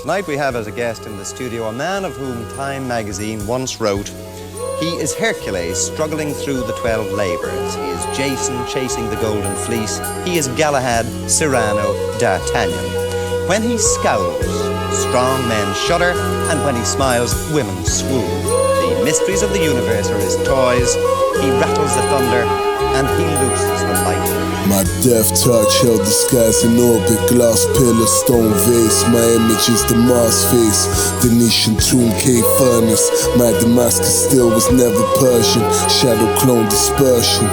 Tonight we have as a guest in the studio a man of whom Time magazine once wrote, "He is Hercules struggling through the 12 labours. He is Jason chasing the golden fleece. He is Galahad, Cyrano, D'Artagnan. When he scowls, strong men shudder, and when he smiles, women swoon. The mysteries of the universe are his toys. He rattles the thunder, and he looses the lightning." My death touch held the skies in orbit. Glass pillar, stone vase. My image is the Mars face. Venetian tomb, cave furnace. My Damascus still was never Persian. Shadow clone dispersion.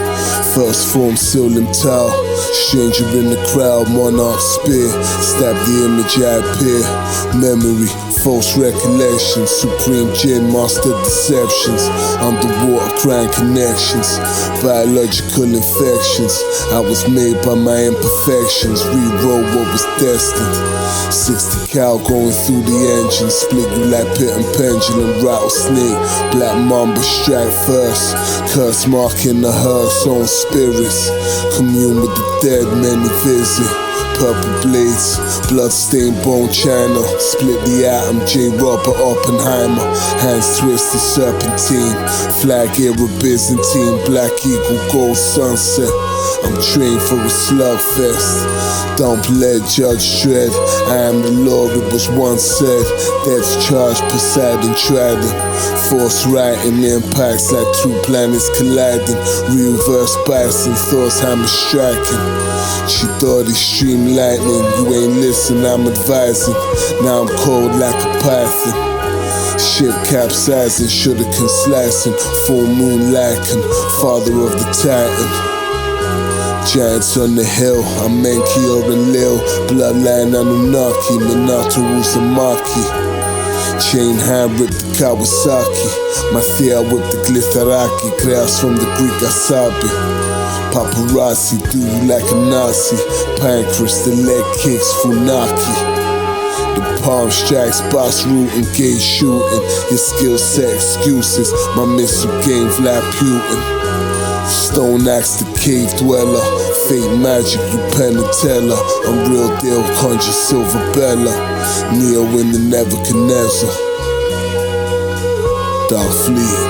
First form, Silim Tau. Stranger in the crowd, monarch spear. Stab the image, I appear. Memory, false recollections. Supreme gin, master deceptions. Underwater crime connections. Biological infections. I was made by my imperfections. Rewrote what was destined. 60 cal going through the engine. Split you like pit and pendulum. Rattlesnake, black mamba strike first. Curse marking the hearse on spirits. Commune with the dead, many visit. Purple blades, blood-stained bone china. Split the atom, J. Robert Oppenheimer. Hands twisted, serpentine. Flag era Byzantine. Black eagle, gold sunset. I'm trained for a slugfest. Don't let Judge Dredd. I am the Lord, it was once said. Death's charge, Poseidon Trident. Force writing impacts like two planets colliding. Reverse bison, thoughts hammer striking. She thought he streamed lightning. You ain't listen, I'm advising. Now I'm cold like a python. Ship capsizing, shuriken slicing. Full moon lacking, father of the titan. Giants on the hill, I'm Menkior and Lil. Bloodline Anunnaki, Minato Uzumaki. Chain hand with the Kawasaki. Mathia with the Glitteraki. Grass from the Greek Asabi. Paparazzi, do you like a Nazi? Pancreas, the leg kicks, Funaki. The palm strikes, boss rooting, gay shooting. Your skill set excuses, my missile game, Vlad Putin. Stone axe, the cave dweller. Fake magic, you Penn and Teller. I'm real deal, conjure Silver Bella. Neo in the Nebuchadnezzar. Darth Fleet.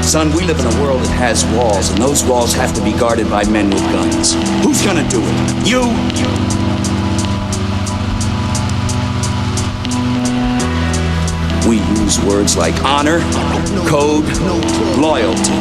Son, we live in a world that has walls, and those walls have to be guarded by men with guns. Who's gonna do it? You? We use words like honor, code, loyalty.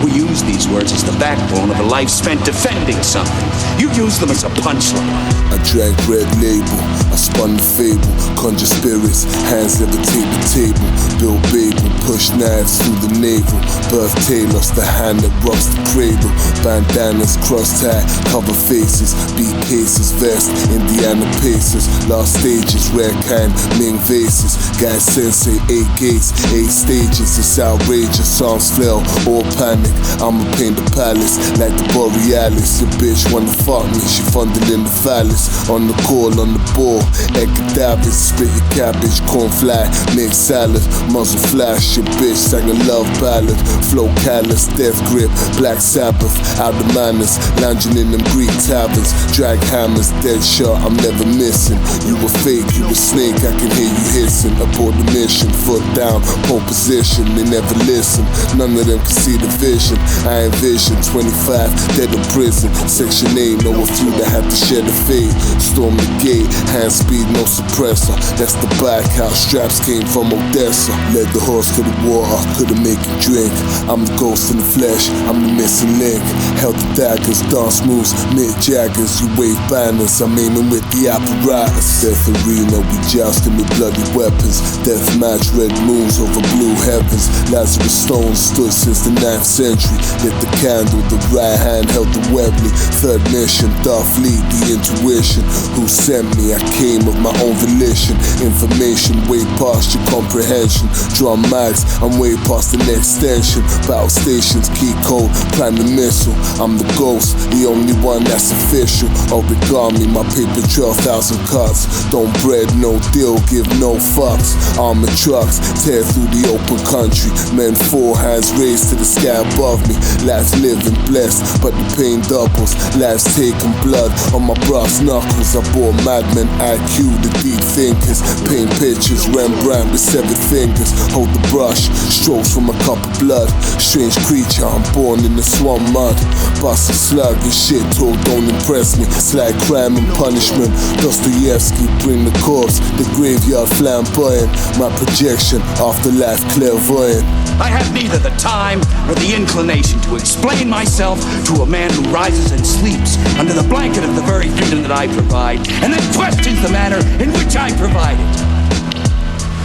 We use these words as the backbone of a life spent defending something. You use them as a punchline. I drank red label, I spun the fable. Conjure spirits, hands levitate the table. Build Babel, push knives through the navel. Birth Talos, the hand that rubs the cradle. Bandanas, cross-tie, cover faces. Beat cases, vest, Indiana Pacers. Last stages, rare kind, Ming vases. Guy Sensei, 8 gates, 8 stages. It's outrageous, songs flail, all panic. I'ma paint the palace like the Borealis. Your bitch wanna fuck me, she funded in the phallus. On the call, on the ball, egg cadaver, split your cabbage, corn fly, make salad. Muzzle Flash, your bitch sang a love ballad. Flow callous, death grip, Black Sabbath. Out the manners, lounging in them Greek taverns. Drag hammers, dead shot, I'm never missing. You were fake, you were snake, I can hear you hissing. Abort the mission, foot down, pole position. They never listen, none of them can see the vision. I envision 25 dead in prison. Section 8, know a few that had to share the fate. Storm the gate, hand speed, no suppressor. That's the back house, straps came from Odessa. Led the horse to the water, couldn't make him drink. I'm the ghost in the flesh, I'm the missing link. Held the daggers, dance moves, Mick Jaggers. You wave banners, I'm aiming with the apparatus. Death arena, we jousting with bloody weapons. Death match, red moons over blue heavens. Lazarus Stone stood since the 9th century. Lit the candle, the right hand held the Webley. Third mission, Darth Fleet, the intuition. Who sent me? I came of my own volition. Information way past your comprehension. Drum mags, I'm way past the next extension. Battle stations, key code, prime the missile. I'm the ghost, the only one that's official. Origami, my paper trail, 1,000 cuts. Don't bread, no deal, give no fucks. Armored trucks, tear through the open country. Men 4 hands raised to the sky above me. Life's living blessed, but the pain doubles. Life's taking blood on my brass knuckles. I bore madmen, IQ, the deep thinkers. Paint pictures, Rembrandt with 7 fingers. Hold the brush, strokes from a cup of blood. Strange creature, I'm born in the swamp mud. Bust a slug, and shit talk don't impress me. Slight crime and punishment. Dostoevsky, bring the corpse. The graveyard flamboyant. My projection, afterlife clairvoyant. I have neither the time nor the inclination to explain myself to a man who rises and sleeps under the blanket of the very freedom that I provide, and then questions the manner in which I provide it.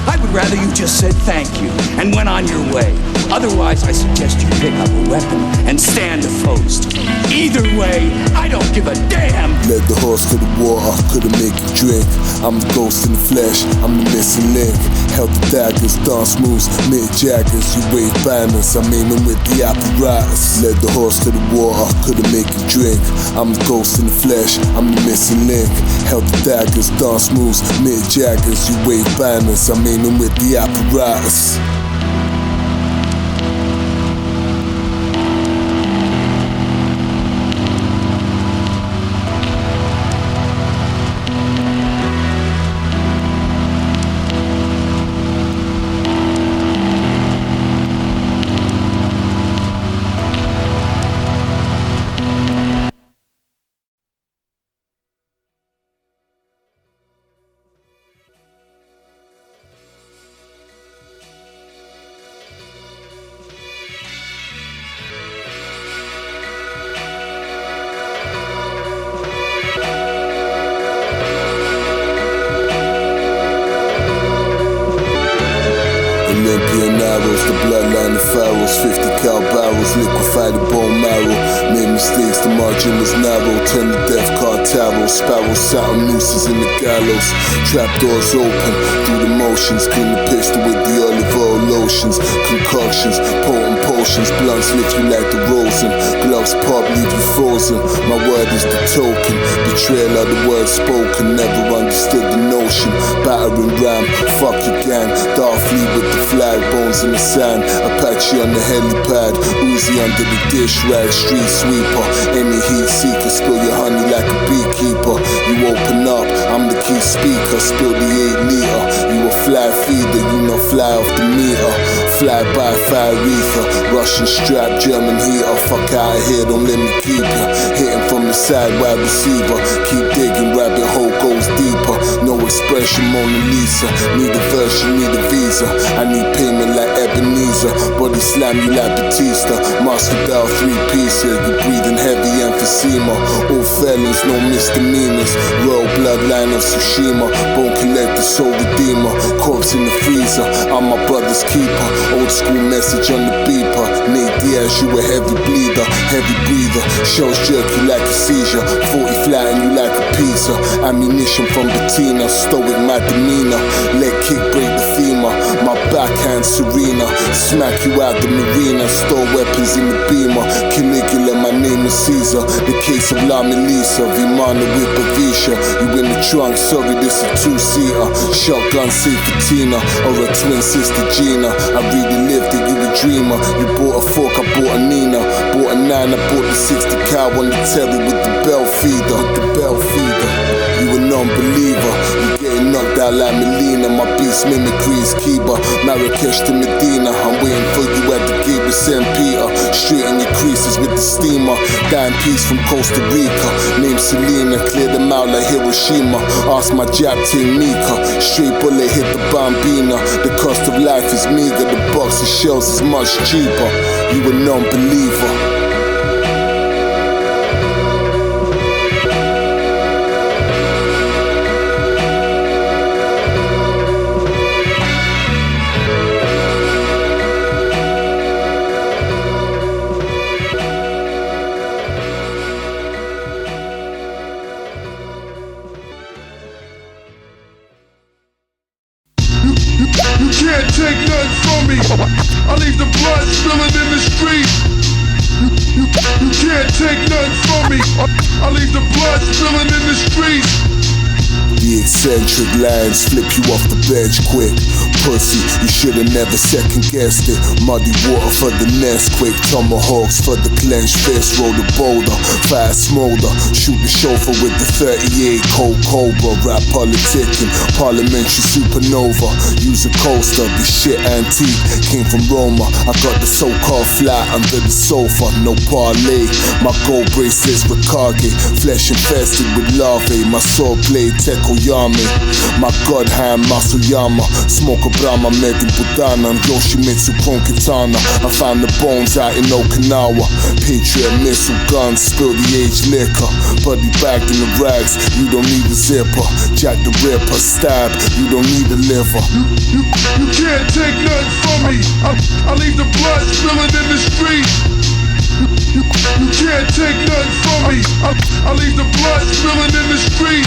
I would rather you just said thank you and went on your way. Otherwise, I suggest you pick up a weapon and stand opposed. Either way, I don't give a damn. Led the horse to the water, couldn't make him drink. I'm the ghost in the flesh, I'm the missing link. Held the daggers, dance moves, mid jaggers. You wave banners, I'm aiming with the apparatus. Led the horse to the water, couldn't make him drink. I'm the ghost in the flesh, I'm the missing link. Held the daggers, dance moves, mid jaggers. You wave banners, I'm aiming with the apparatus. Olympian arrows, the bloodline of pharaohs, 50 cal barrels, liquefied the bone marrow. Made mistakes, the margin was narrow. Turn the death card tarot, sparrows, satin nooses in the gallows. Trap doors open, through the motions. Clean the pistol with the olive oil lotions. Concoctions, potent potions, blunts lift you like the rosin. Gloves pop, leave you frozen. My word is the token, betrayal of the word spoken. Never understood the notion. Battering ram, fuck your gang. Darth Lee with the flag, bones in the sand. Apache on the helipad, Uzi under the dish rag. Street sweeper, any heat seeker. Spill your honey like a beekeeper. You open up, I'm the key speaker. Spill the 8 liter. You a fly feeder, you not fly off the meter. Fly by fire ether, Russian strap, German heater. Fuck out of here, don't let me keep ya. Hitting from the side, wide receiver. Keep digging, rabbit hole goes deeper. No expression, Mona Lisa. Need a version, need a visa. I need payment like Ebenezer. Body slam you like Batista. Master dial 3-piece, yeah. You breathing heavy emphysema. All felons, no misdemeanors. Royal bloodline of Tsushima. Bone collector, soul redeemer. Corpse in the freezer, I'm my brother's keeper. Old school message on the beeper. Nate Diaz, you a heavy bleeder, heavy breather. Shells jerk you like a seizure. 40 flying you like a pizza. Ammunition from Bettina, stoic my demeanor. Leg kick break the femur. My backhand Serena. Smack you out the marina. Store weapons in the beamer. Caligula, my name is Caesar. The case of La Melissa. Vimana with Bavisha. You in the trunk, sorry this a 2-seater. Shotgun safe for Tina. Or a twin sister Gina. I really lived it, you a dreamer. You bought a fork, I bought a Nina. Bought a 9, I bought the 60 cow on the telly with the bell feeder. You a non-believer. You getting knocked out like Melina. My beast mimicry is Kiba. Marrakesh to Medina. I'm waiting for you at the gate with St. Peter. Straighten your creases with the steamer. Dying piece from Costa Rica. Name Selena, clear them out like Hiroshima. Ask my Jap team Mika. Straight bullet hit the Bambina. The cost of life is meager. The box of shells is much cheaper. You a non-believer. You can't take nothing from me. I leave the blood spilling in the me. I leave the blood spilling in the streets. The eccentric lines flip you off the bench quick. Pussy, you should've never second guessed it. Muddy water for the nest quick. Tomahawks for the clenched fist. Roll the boulder, fast smolder. Shoot the chauffeur with the 38 Cold Cobra. Rap politicking, parliamentary supernova. Use a coaster, this shit antique. Came from Roma, I got the so-called flat under the sofa. No parlay, my gold bracelets Riccardi. Flesh infested with larvae. My sword blade Tekoyami. My god hand Masuyama. Smoke a Brahma Medin Budana and Yoshimitsu Konkitana. I found the bones out in Okinawa. Patriot missile guns, spill the aged liquor. Buddy bagged in the rags, you don't need a zipper. Jack the Ripper, stab, you don't need a liver. You can't take nothing from me. I leave the blood spilling in the street. You can't take nothing from me. I leave the blood spilling in the street.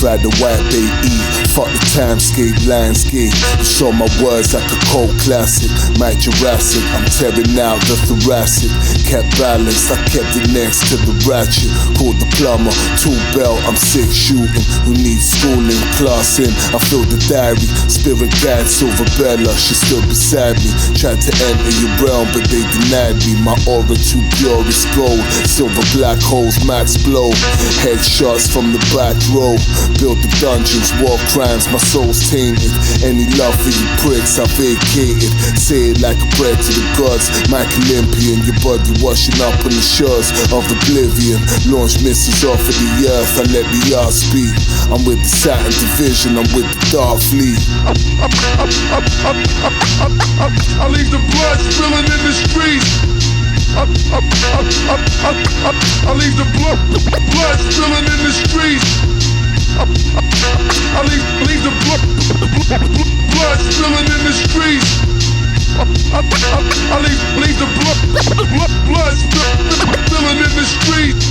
Fried the white they eat, fuck the timescape, landscape. You saw my words like a cold classic. My Jurassic, I'm tearing out the thoracic. Kept balance, I kept it next to the ratchet. Called the plumber, tool belt, I'm sick shooting. Who needs schooling, class in, I feel the diary. Spirit guide, Silver Bella, she's still beside me. Tried to enter your realm, but they denied me. My aura too pure, it's gold. Silver black holes, max blow. Headshots from the back row. Build the dungeons, war crimes, my soul's tainted. Any love for you pricks, I vacated. Say it like a prayer to the gods. Mike Olympian, your body washing up on the shores of oblivion. Launch missiles off of the earth, I let the yard speak. I'm with the Saturn division, I'm with the Dark Fleet. I leave the blood spilling in the streets. I leave the blood spilling in the streets. I leave the blood spilling in the streets. I leave the blood spilling in the streets.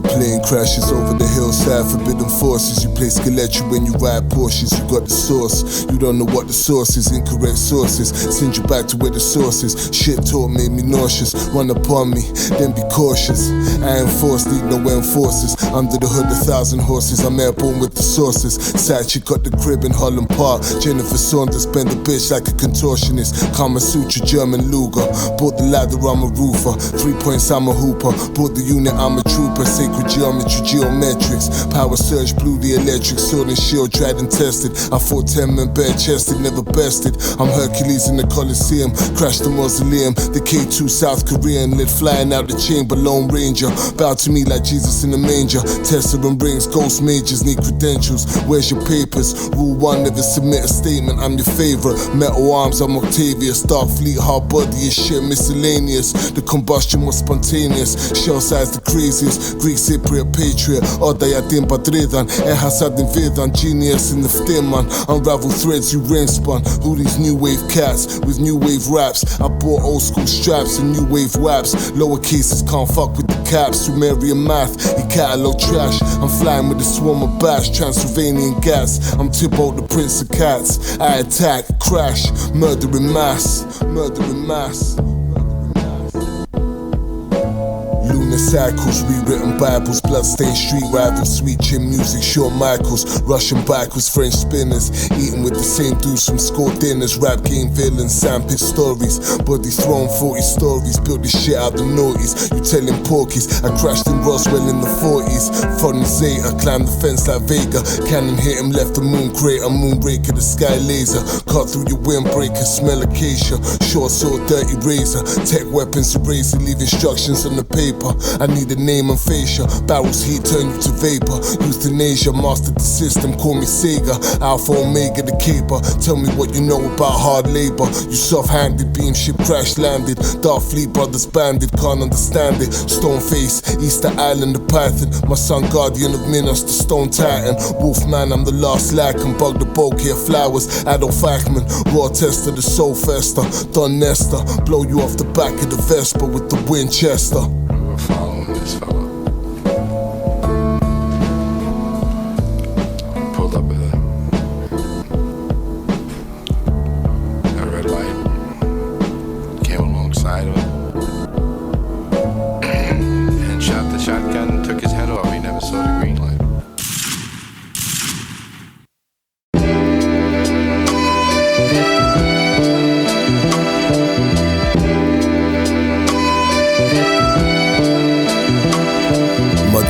Plane crashes over the hillside, forbidden forces. You play Skeleton when you ride Porsches. You got the source, you don't know what the source is. Incorrect sources, send you back to where the source is. Shit talk made me nauseous. Run upon me, then be cautious. I enforce, need no enforcers. Under the hood, 1,000 horses. I'm airborne with the sources. Side chick got the crib in Holland Park. Jennifer Saunders bend the bitch like a contortionist. Kama Sutra, German Luger. Bought the ladder, I'm a roofer. 3 points, I'm a hooper. Bought the unit, I'm a trooper. Sacred geometry, geometrics. Power surge, blew the electric. Sword and shield, tried and tested. I fought 10 men bare chested, never bested. I'm Hercules in the Coliseum. Crashed the mausoleum. The K2 South Korean. Lit flying out the chamber, Lone Ranger. Bow to me like Jesus in the manger. Tester and rings, ghost majors need credentials. Where's your papers? Rule 1, never submit a statement. I'm your favorite. Metal arms, I'm Octavius. Starfleet, hard body is shit, miscellaneous. The combustion was spontaneous. Shell size the craziest. Greek Cypriot patriot. Odaya din badredan. Ehasad invadan. Genius in the man. Unravel threads you ring spun. Who these new wave cats with new wave raps? I bought old school straps and new wave waps. Lower cases can't fuck with the caps. Sumerian math, he catalog trash. I'm flying with a swarm of bash. Transylvanian gas. I'm Tibbo, the prince of cats. I attack, crash, murder in mass. Murder in mass. Lunar cycles, rewritten Bibles, bloodstained street rivals, sweet chin music, Shawn Michaels, Russian bikers, French spinners, eating with the same dudes from school dinners, rap game villains, sandpit stories, body thrown 40 stories, built this shit out the noughties, you telling porkies, I crashed in Roswell in the 40s, from the Zeta, climbed the fence like Vega, cannon hit him, left the moon crater, moonbreaker, the sky laser, cut through your windbreaker, smell acacia, short sword, dirty razor, tech weapons eraser, leave instructions on the paper. I need a name and facial. Barrels heat turn you to vapor. Euthanasia, mastered the system, call me Sega. Alpha Omega, the caper. Tell me what you know about hard labor. You soft-handed, beam ship crash landed. Dark Fleet brothers banded, can't understand it. Stoneface, Easter Island, the Python. My son guardian of Minos, the Stone Titan. Wolfman, I'm the last lack. And bug the bouquet of flowers. Adolf Eichmann, raw tester, the soul fester. Don Nestor, blow you off the back of the Vespa with the Winchester. We were following this fella. Pulled up with a red light. Came alongside of it. And shot the shotgun and took his head off. He never saw the green light.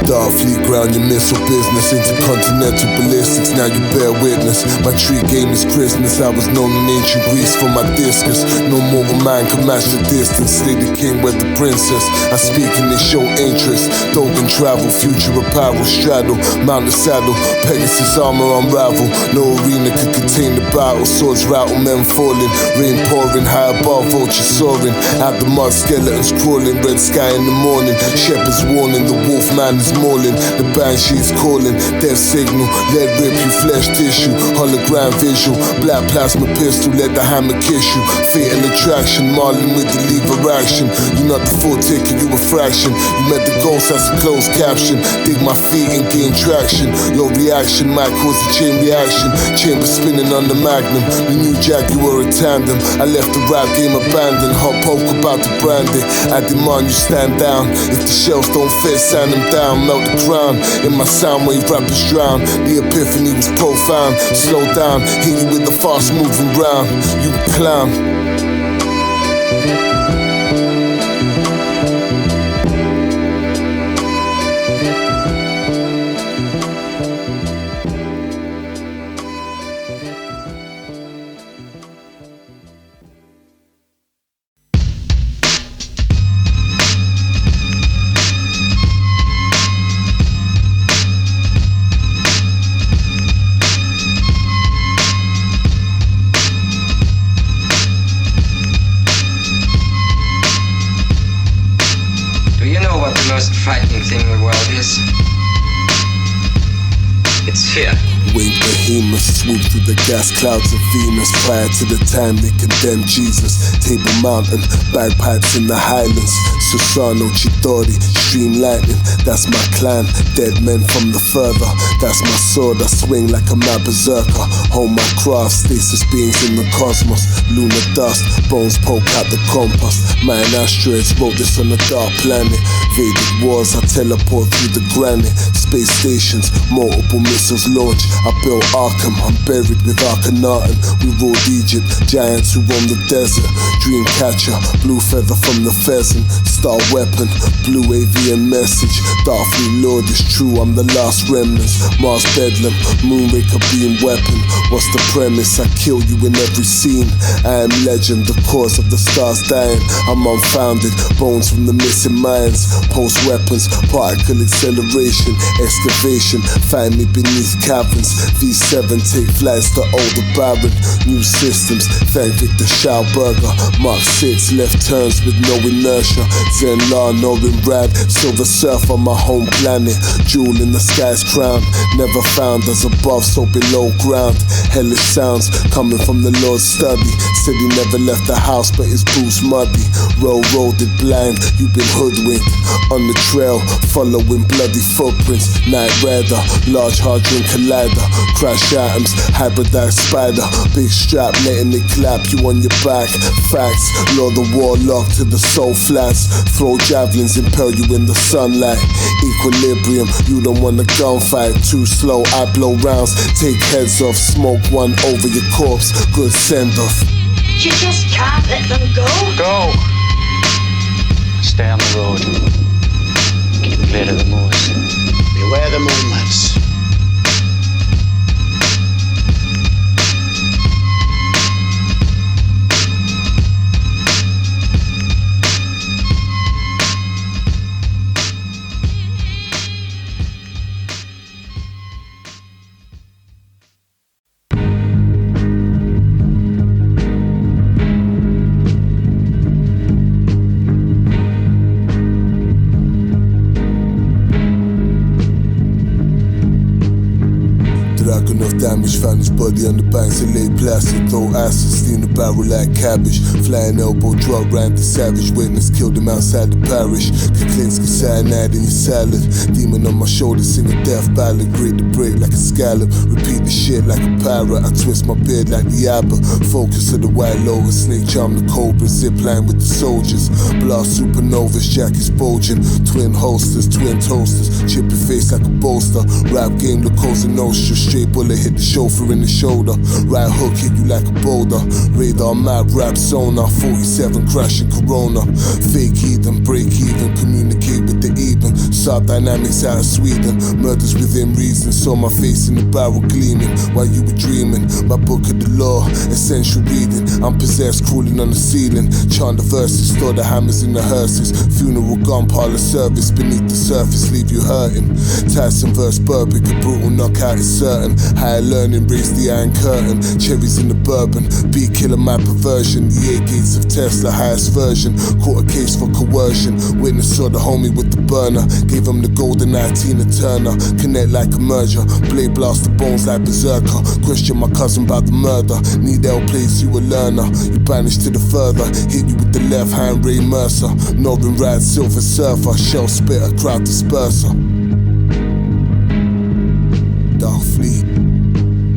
Dark Fleet ground your missile business. Intercontinental ballistics, now you bear witness. My tree game is Christmas. I was known in ancient Greece for my discus. No mortal man can match the distance. Slay the king, wed the princess. I speak and they show interest. Dogan travel, future apparel, straddle. Mount the saddle, Pegasus armor unravel. No arena could contain the battle. Swords rattle, men falling. Rain pouring, high above, vultures soaring. Out the mud, skeletons crawling. Red sky in the morning. Shepherds warning, the wolf man is mauling, the banshee is calling, death signal, lead rip you flesh tissue, hologram visual, black plasma pistol, let the hammer kiss you, fatal attraction, marlin with the lever action, you not the full ticket, you a fraction, you met the ghost, that's a closed caption, dig my feet and gain traction, your reaction might cause a chain reaction, chamber spinning on the magnum, the new Jaguar a tandem, I left the rap game abandoned, hot poke about to brand it, I demand you stand down, if the shells don't fit, sand them down, melt the ground. In my sound wave, rappers drown. The epiphany was profound. Slow down, hit you with the fast moving round. You clown. Frightening thing in the world is it's fear. Winged behemoths swoop through the gas clouds of Venus. Prior to the time they condemned Jesus. Table Mountain, bagpipes in the highlands. Susano, Chidori, stream lightning. That's my clan, dead men from the further. That's my sword, I swing like a mad berserker. Hold my craft, stasis beings in the cosmos. Lunar dust, bones poke out the compost. Man asteroids wrote this on a dark planet. Vedic wars, I teleport through the granite. Space stations, multiple missiles launch. I built Arkham, I'm buried with Akhenaten. We ruled Egypt, giants who roam the desert. Dream catcher, blue feather from the pheasant. Star weapon, blue avian message. Darkly Lord is true, I'm the last remnants. Mars bedlam, moonraker beam weapon. What's the premise? I kill you in every scene. I am legend, the cause of the stars dying. I'm unfounded, bones from the missing minds. Post weapons, particle acceleration, excavation. Find me beneath caverns. V7 take flights to older Baron. New systems, thank Victor Schauberger. Mark 6 left turns with no inertia. Zen La, Norin Rad, Silver Surf on my home planet. Jewel in the sky's crown, never found as above, so below ground. Hellish sounds coming from the Lord's study. Said he never left the house, but his boots muddy. Roaded blind, you've been hoodwinked. On the trail, following bloody footprints. Night Rider, large hadron collider. Crash atoms, hybridized spider. Big strap, letting it clap you on your back. Facts, lure the warlock to the soul flats. Throw javelins, impel you in the sunlight. Equilibrium, you don't want a gunfight. Too slow, I blow rounds. Take heads off, smoke one over your corpse. Good send off. You just can't let them go. Go! Stay on the road. Keep clear of the moors. Beware the moonlights. enough damage. Found his body on the banks of Lake Placid. Throw acid, steam the barrel like cabbage. Flying elbow drop round the savage. Witness killed him outside the parish. Kuklinski cyanide in your salad. Demon on my shoulder, sing a death ballad. Grate the break like a scallop. Repeat the shit like a parrot. I twist my beard like the Abba. Focus of the white lotus. Snake charm the cobra. Zipline with the soldiers. Blast supernovas, jackets bulging. Twin holsters, twin toasters. Chip your face like a bolster. Rap game, the Cosa Nostra. Straight bullet hit the chauffeur in the shoulder. Right hook hit you like a boulder. Radar map, rap sonar. 47 crashing Corona. Fake heathen, break even. Communicate with the even. Sub dynamics out of Sweden. Murders within reason. Saw my face in the barrel gleaming while you were dreaming. My book of the law, essential reading. I'm possessed, crawling on the ceiling. Chant the verses, store the hammers in the hearses. Funeral gun, parlor service. Beneath the surface, leave you hurting. Tyson verse Burbick, a brutal knockout is certain. Higher learning, raise the iron curtain. Cherries in the bourbon, beat killer my perversion. The 8 gates of Tesla, highest version. Caught a case for coercion. Witness saw the homie with the burner. Gave him the golden eye, Tina Turner. Connect like a merger. Blade blast the bones like berserker. Question my cousin about the murder. Need L plays, you a learner. You banished to the further. Hit you with the left hand, Ray Mercer. Northern Rad, Silver Surfer. Shell spitter, crowd disperser. Dark Fleet.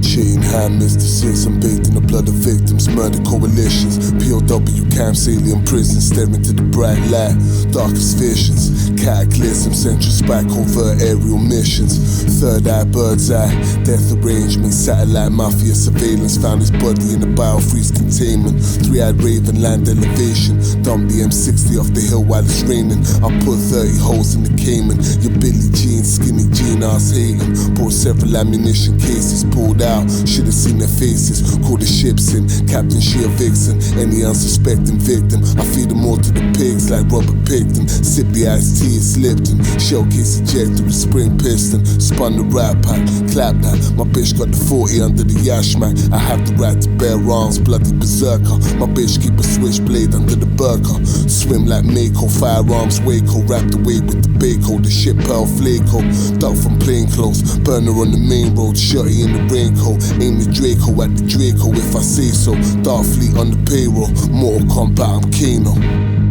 Chain hand mysticism, bathed in the blood of victims, murder coalitions, POW camps, alien prisons, staring to the bright light, darkest visions, cataclysm, central spy, covert aerial missions, third eye, bird's eye, death arrangement, satellite mafia surveillance, found his body in the biofreeze containment, three-eyed raven, land elevation, dumped the M60 off the hill while it's raining, I put 30 holes in the Cayman, your Billie Jean, skinny jean, ass hating, bought several ammunition cases, pulled out, should've seen their faces, call the ships in, Captain Sheer Vixen, any unsuspecting victim, I feed them all to the pigs like Robert Picton, sip the iced tea, it's Lipton, shell case ejected with spring piston, spun the rap pack, clap that, my bitch got the 40 under the yash man, I have the right to bear arms, bloody berserker, my bitch keep a switchblade under the burqa, swim like Mako, firearms Waco, wrapped away with the Baco, the shit pearl Flaco, duck from plain clothes, burner on the main road, shorty in the raincoat, aim the Draco at the Draco if I say so, Dark Fleet on the payroll, Mortal Kombat, I'm Kano.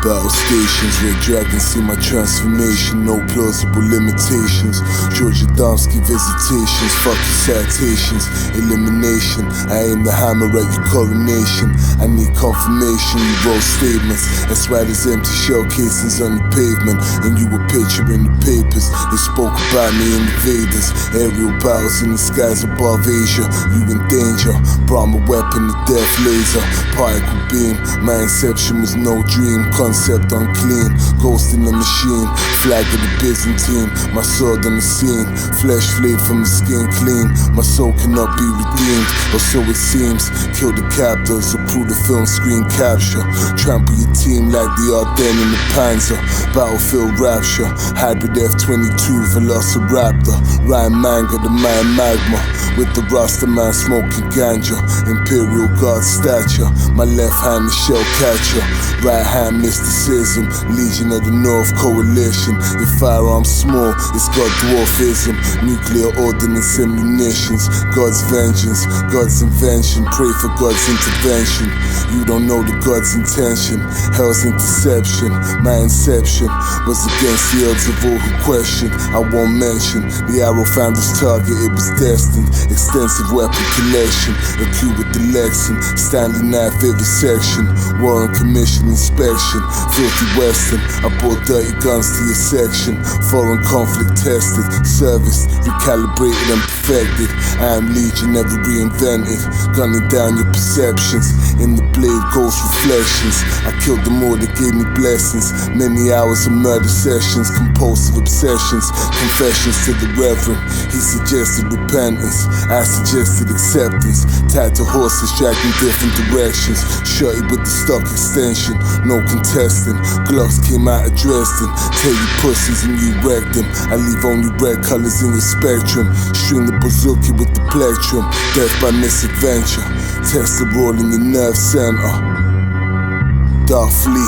Battle stations where dragons see my transformation, no plausible limitations. Georgia Domsky visitations, fuck your citations, elimination. I aim the hammer at your coronation. I need confirmation, you wrote statements. That's why there's empty shell casings on the pavement, and you were picturing the papers. They spoke about me in the Vedas, aerial battles in the skies above Asia. You in danger, brought my weapon, the death laser, particle beam. My inception was no dream. Concept unclean, ghost in the machine, flag of the Byzantine, my sword on the scene, flesh flayed from the skin clean, my soul cannot be redeemed, or so it seems, kill the captors, approve the film screen capture, trample your team like the Ardennes in the Panzer, battlefield rapture, hybrid F-22, Velociraptor, Ryan Manga, the man magma, with the Rasta man smoking ganja, Imperial Guard stature, my left hand the shell catcher, right hand mysticism, Legion of the North coalition. If firearms small, it's God dwarfism, nuclear ordnance and munitions, God's vengeance, God's invention, pray for God's intervention. You don't know the God's intention, hell's interception. My inception was against the odds of all who question. I won't mention the arrow found its target, it was destined. Extensive weapon collection, a queue with the Lexan, Stanley knife vivisection, Warren Commission inspection, filthy weapon Western. I brought dirty guns to your section. Foreign conflict tested, serviced, recalibrated and perfected. I am legion, never reinvented. Gunning down your perceptions. In the blade, ghost reflections. I killed them all, they gave me blessings. Many hours of murder sessions, compulsive obsessions, confessions to the reverend. He suggested repentance, I suggested acceptance. Tied to horses, dragged in different directions. Shorty with the stock extension, no contesting. Gloves came out of Dresden. Tell you pussies and you wrecked them. I leave only red colors in your spectrum. String the bazooka with the plectrum. Death by misadventure. Test the roll in your nerve center. Dark Fleet.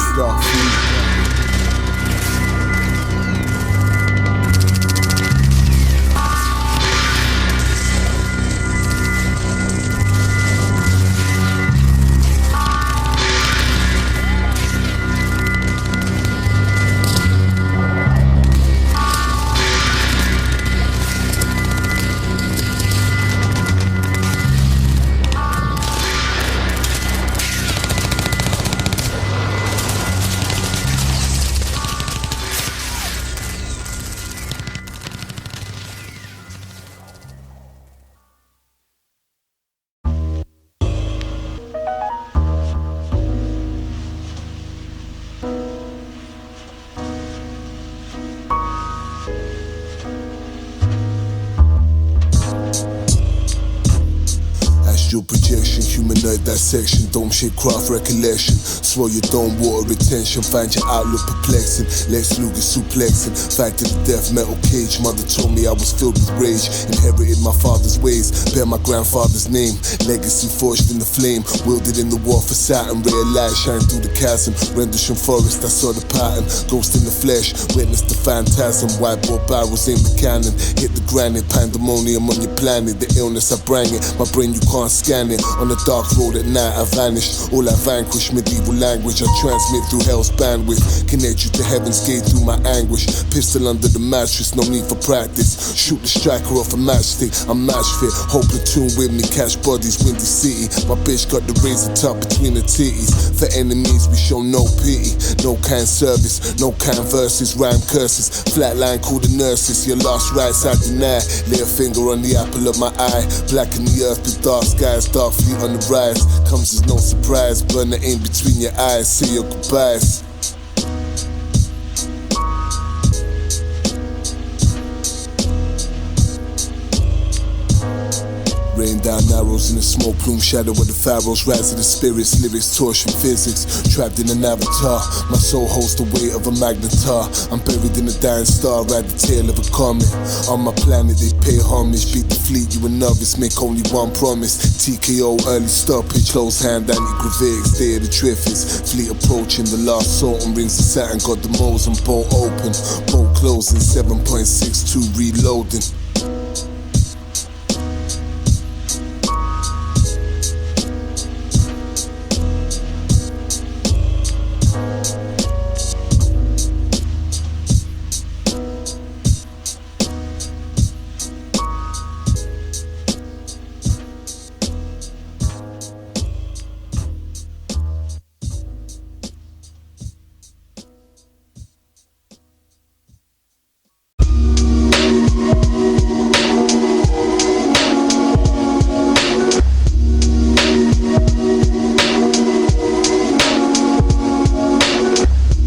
Astral projection, humanoid dissection, dome shape craft recollection. Swirl your dome, water retention, find your outlook perplexing. Lex Luger suplexing, fight to the death, metal cage. Mother told me I was filled with rage, inherited my father's ways, bear my grandfather's name. Legacy forged in the flame, wielded in the war for Saturn. Ray of light shine through the chasm, Rendlesham forest, I saw the pattern. Ghost in the flesh, witness the phantasm. Whiteboard barrels, aim the cannon, hit the granite. Pandemonium on your planet, the illness I bring it. My brain you can't scan it. On the dark road at night I vanished. All I vanquished, medieval language I transmit through hell's bandwidth. Connect you to heaven's gate through my anguish. Pistol under the mattress, no need for practice. Shoot the striker off a matchstick, I'm match fit. Whole platoon with me, catch bodies, Windy City. My bitch got the razor top between the titties. For enemies we show no pity. No kind service, no kind verses, rhyme curses. Flatline call the nurses, your last rights I deny. Lay a finger on the apple of my eye. Black in the earth with dark skies, dark fleet on the rise. Comes as no surprise, burn the aim between your eyes. Say your goodbyes. Rain down arrows in the smoke plume, shadow of the pharaohs, rise of the spirits, lyrics, torsion, physics, trapped in an avatar. My soul holds the weight of a magnetar. I'm buried in a dying star, ride the tail of a comet. On my planet they pay homage, beat the fleet, you a novice, make only one promise. TKO, early stoppage, close hand, anti-gravitics, day of the Triffids. Fleet approaching, the last SATURN, rings of Saturn, got the moles and bolt open. Bolt closing, 7.62 reloading.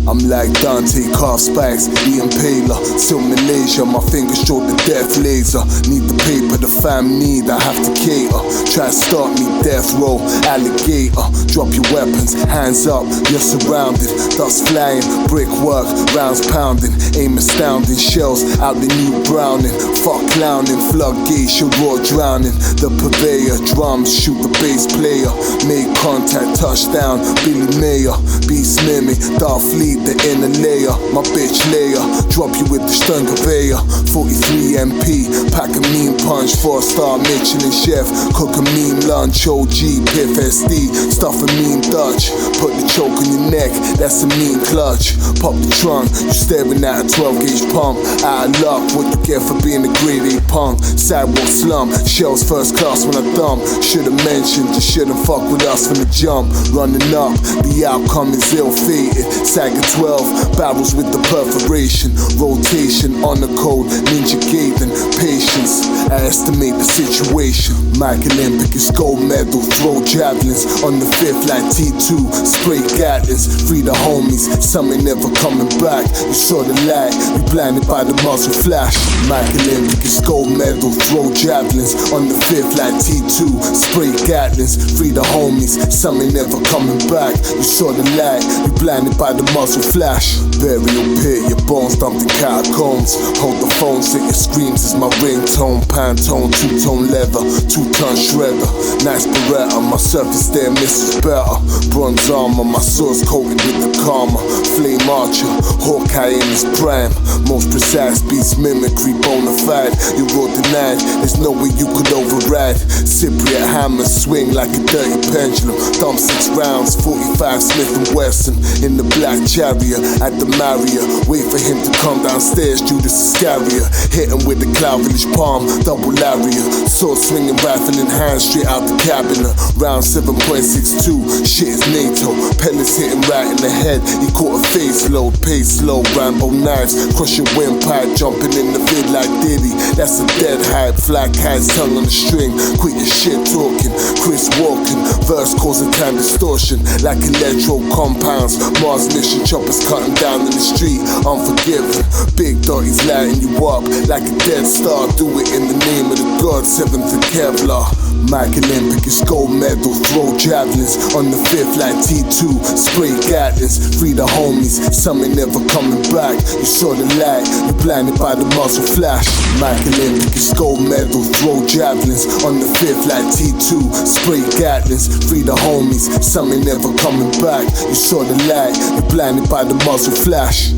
I'm like Dante, carve spikes, the impaler. Still Malaysia, my fingers stroke the death laser. Need the paper, the fam need, I have to cater. Try to start me, death row, alligator. Drop your weapons, hands up, you're surrounded. Dust flying, brickwork, rounds pounding. Aim astounding, shells out the new Browning. Fuck clowning, floodgates, your raw drowning. The purveyor, drums, shoot the bass player. Make contact, touchdown, Billy Mayer. Beast mimic, Darth Fleet, the inner layer. my bitch Leia. Drop you with the Sturmgewehr. 43 MP, pack a mean punch. 4-star Michelin chef, cook a mean lunch. OG, Piff SD, stuff a mean Dutch. Put the choke on your neck, that's a mean clutch. Pop the trunk, you staring at a 12-gauge pump. Out of luck, what you get for being a grade A punk. Sidewalk slum, shells first class when I dump. Should've mentioned, you shouldn't fuck with us from the jump. Running up, the outcome is ill-fated. Saga 12, barrels with the perforation. Rotation, honor code, ninja gaiden. Patience, I estimate the situation. Mike Olympic is gold medal. Throw javelins on the 5th like T2. Spray Gatlins, free the homies. Some ain't never coming back. You saw the light, you blinded by the muzzle flash. Mike Olympic is gold medal. Throw javelins on the 5th like T2. Spray Gatlins, free the homies. Some ain't never coming back. You saw the light, you blinded by the muzzle flash. Burial pit, your bones dumped in catacombs. Hold the phone, sit your screams is my ringtone. Pantone, 2-tone leather, 2-ton shredder. Nice Beretta, my surface there misses better. Bronze armor, my sword's coated with the karma. Flame archer, Hawkeye in his prime. Most precise beats mimicry, bona fide. You were denied, there's no way you could override. Cypriot hammers swing like a dirty pendulum. Dump 6 rounds, 45 Smith & Wesson. In the black chariot at the Marriott. Wait for him to come downstairs, Judas Iscariot. Hit him with the cloudvillage palm, double lariat. Sword swinging, rifle in hand, straight out the cabinet. Round 7.62, shit is NATO. Pellets hitting right in the head, he caught a face load. Pace slow, Rambo knives, crush your windpipe. Jumping in the vid like Diddy, that's a dead hype. Fly kites, tongue on the string, quit your shit talking. Chris walking, verse causing time distortion. Like electro compounds, Mars mission choppers cutting down in the street. Unforgiven, big dotties lighting you up like a dead star. Do it in the name of the God, 7th to Kevlar. Mike Olympic is gold medal. Throw javelins on the 5th like T2. Spray Gatlins, free the homies. Some ain't never coming back. You saw the light, you blinded by the muzzle flash. Mike Olympic is gold medal. Throw javelins on the 5th like T2. Spray Gatlins, free the homies. Some ain't never coming back. You saw the light, you blinded by the muzzle flash.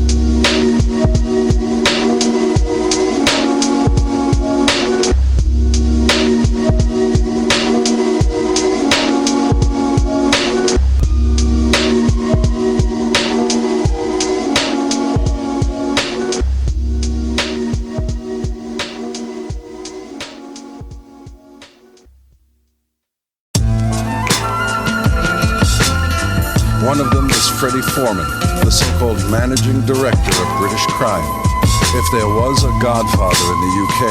One of them is Freddie Foreman, the so-called managing director of British crime. If there was a godfather in the UK,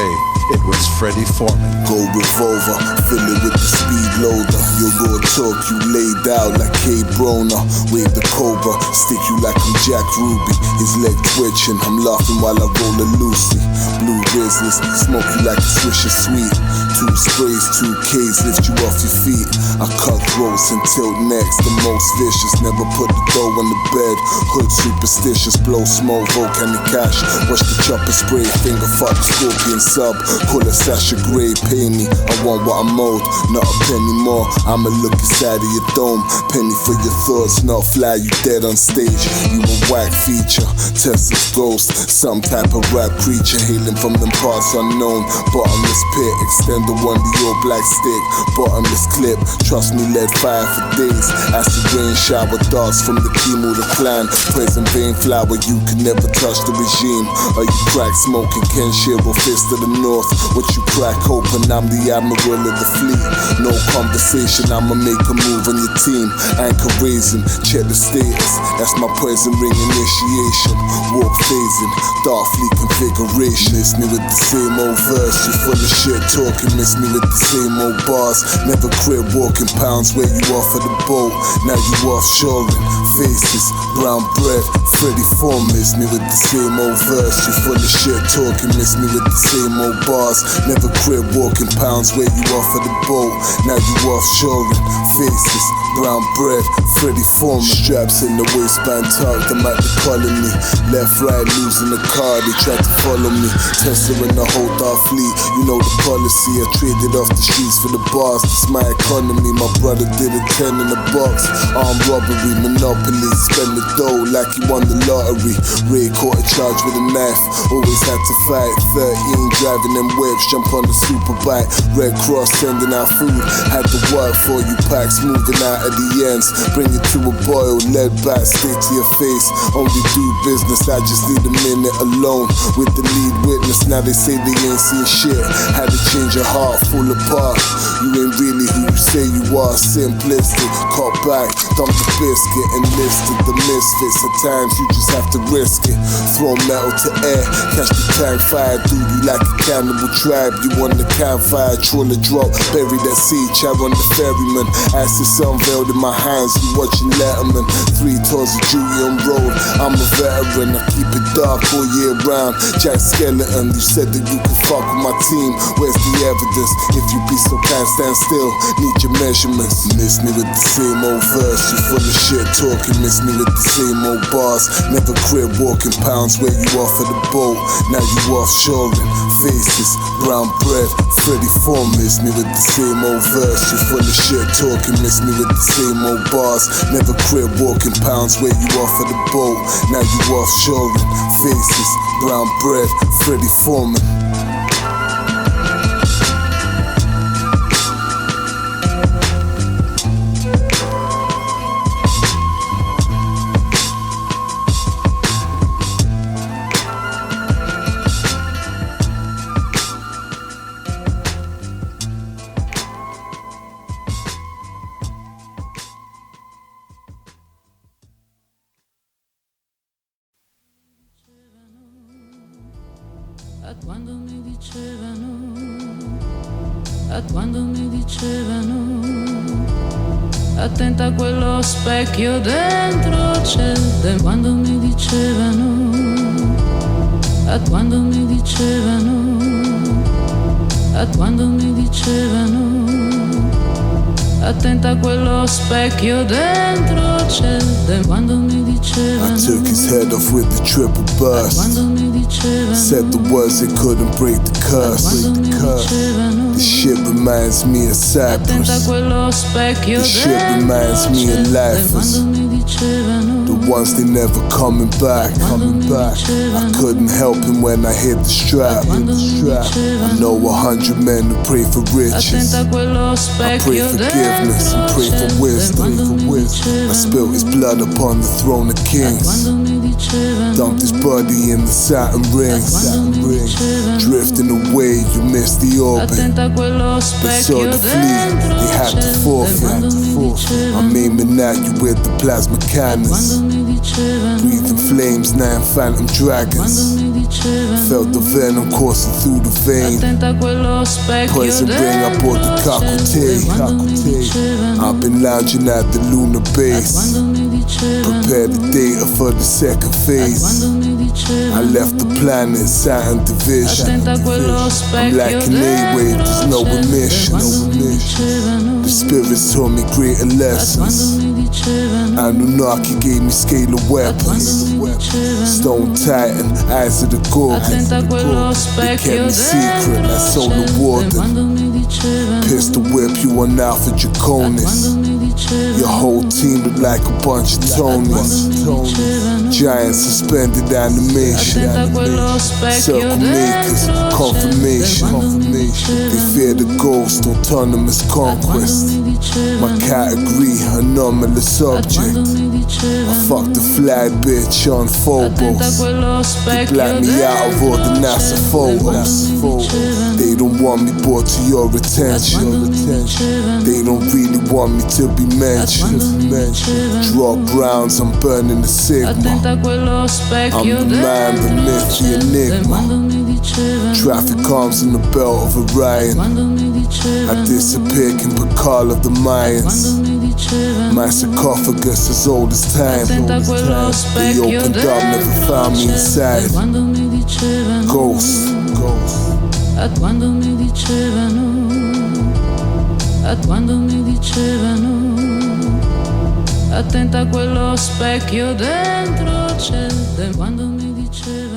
it was Freddie Foreman. Gold revolver, fill it with the speed loader. Your raw talk, you laid out like K. Broner. Wave the cobra, stick you like I'm Jack Ruby. His leg twitching, I'm laughing while I roll a Lucy. Blue business, smoke you like a Swisher Sweet. 2 sprays, 2 Ks, lift you off your feet. I cut throats and tilt necks, the most vicious. Never put the dough on the bed. Hood superstitious, blow smoke, volcanic cash. Watch the chopper spray, finger fuck, scorpion sub. Call it Sasha Grey, pay me. I want what I'm owed, not a penny more. I'ma look inside of your dome. Penny for your thoughts, not fly you dead on stage. You a whack feature, Tesla's ghost. Some type of rap creature hailing from them parts unknown. Bottomless pit, extend the one to your black stick. Bottomless clip, trust me, lead fire for days. Acid rain shower darts from the chemo the clan. Present vein flower, you can never touch the regime. Are you crack smoking Ken Shiro, fist of the north? What you crack open, I'm the admiral of the fleet. No conversation, I'ma make a move on your team. Anchor raising, check the status, that's my present ring initiation. Warp phasing, dark fleet configuration. Miss me with the same old verse, you full of shit talking. Miss me with the same old bars. Never quit walking pounds where you off of the boat. Now you offshoring, faces, brown bread, Freddie Foreman. Miss me with the same old verse, verse, you full of shit talking, miss me with the same old bars. Never quit walking pounds where you off of the boat. Now you offshoring, faces, brown bread, Freddie Foreman. Straps in the waistband tucked, I'm at the colony. Left, right, losing the car, they tried to follow me. Tesla in the whole dark fleet, you know the policy. I traded off the streets for the bars, this my economy. My brother did a 10 in the box. Armed robbery, monopoly, spend the dough like he won the lottery. Ray caught a charge with a knife, always had to fight. 13 driving them whips, jump on the super bike. Red Cross sending out food, had to work for you. Packs moving out at the ends, bring it to a boil, lead back, stick to your face. Only do business, I just need a minute alone with the lead witness. Now they say they ain't seen shit, had to change your heart, full apart. You ain't really who you say you are, simplistic. Caught back, dump the biscuit, enlisted the misfits. At times you just have to risk it. Throw metal to air, catch the tank fire, do you like a cannibal tribe. You on the campfire, trawler drop, bury that sea, chat on the ferryman. Asses unveiled in my hands, you watching Letterman. 3 tours of duty on road, I'm a veteran. I keep it dark all year round. Jack Skeleton, you said that you could fuck with my team. Where's the evidence? If you be so kind, stand still, need your measurements. Miss me with the same old verse, you full of shit talking, miss me with the same old bars. Never quit walking pounds where you off of the boat. Now you offshoring, faces, brown bread, Freddie Foreman. Miss me with the same old verse, you full of shit talking, miss me with the same old bars. Never quit walking pounds where you off of the boat. Now you offshoring, faces, brown bread, Freddie Foreman. Quando mi dicevano attenta a quello specchio dentro c'è il demone. Quando mi dicevano quando mi dicevano quando mi dicevano attenta a quello specchio dentro c'è il demone. Quando mi dicevano I took his head off with the triple burst. Quando mi dicevano said the words that couldn't break the curse. This shit reminds me of Cyprus. This shit reminds me of lifers. The ones they never coming back. I couldn't help him when I hit the strap. I know 100 men who pray for riches. I pray forgiveness and pray for wisdom. I spilled his blood upon the throne of kings. Dumped his body in the SATURN rings. Drifting away, you missed the orbit. They saw the fleet, they had to forfeit. I'm aiming at you with the plasma cannons. Breathing flames, 9 phantom dragons. Felt the venom coursing through the vein. Poison ring, I bought the cocktail. I've been lounging at the lunar base. Prepare the data for the second phase. I left the planet, Saturn division. I'm like an A-wave, there's no remission. The spirits taught me greater lessons. Anunnaki gave me scalar weapons. Stone Titan, eyes of the Gorgon. They kept me secret like Solar Warden. Pistol whip you on Alpha Draconis. Your whole team look like a bunch of Tonys. Giant suspended animation. Circle makers, confirmation. They fear the ghost, autonomous conquest. My category, anomalous subject. I fucked the fly bitch on Phobos. They black me out of all the NASA photos. They don't want me brought to your attention. They don't really want me to be mentioned. Drop rounds, I'm burning the Sigma. I'm the man, the myth, the enigma. Traffic calms in the belt of Orion. I disappear, can recall of the Mayans. My sarcophagus as old as time. They opened up, never found me inside. dicevano, Ghost. a quando mi dicevano, a quando mi dicevano, attenta a quello specchio dentro c'è, quando mi dicevano.